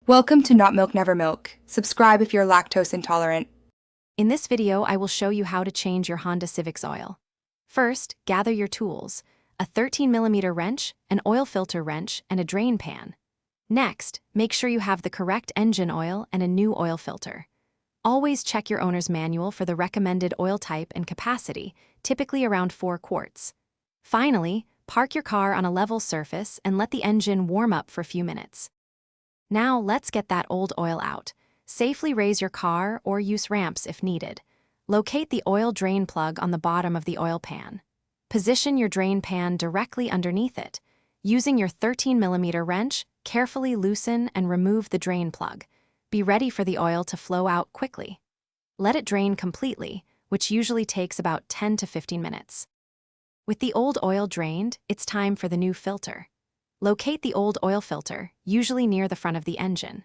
Welcome to Not Milk Never Milk. Subscribe if you're lactose intolerant. In this video, I will show you how to change your Honda Civic's oil. First, gather your tools: a 13mm wrench, an oil filter wrench, and a drain pan. Next, make sure you have the correct engine oil and a new oil filter. Always check your owner's manual for the recommended oil type and capacity, typically around 4 quarts. Finally, park your car on a level surface and let the engine warm up for a few minutes. Now let's get that old oil out. Safely raise your car or use ramps if needed. Locate the oil drain plug on the bottom of the oil pan. Position your drain pan directly underneath it. Using your 13mm wrench, carefully loosen and remove the drain plug. Be ready for the oil to flow out quickly. Let it drain completely, which usually takes about 10 to 15 minutes. With the old oil drained, it's time for the new filter. Locate the old oil filter, usually near the front of the engine.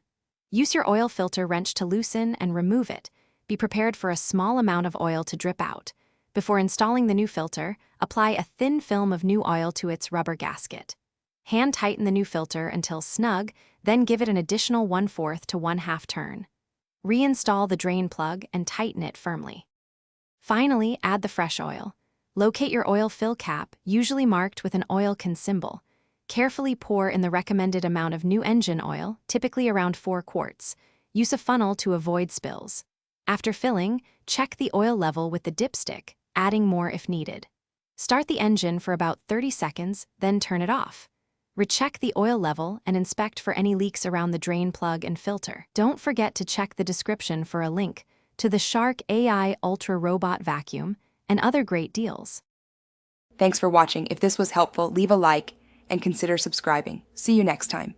Use your oil filter wrench to loosen and remove it. Be prepared for a small amount of oil to drip out. Before installing the new filter, apply a thin film of new oil to its rubber gasket. Hand tighten the new filter until snug, then give it an additional 1/4 to 1/2 turn. Reinstall the drain plug and tighten it firmly. Finally, add the fresh oil. Locate your oil fill cap, usually marked with an oil can symbol. Carefully pour in the recommended amount of new engine oil, typically around 4 quarts. Use a funnel to avoid spills. After filling, check the oil level with the dipstick, adding more if needed. Start the engine for about 30 seconds, then turn it off. Recheck the oil level and inspect for any leaks around the drain plug and filter. Don't forget to check the description for a link to the Shark AI Ultra Robot Vacuum and other great deals. Thanks for watching. If this was helpful, leave a like and consider subscribing. See you next time.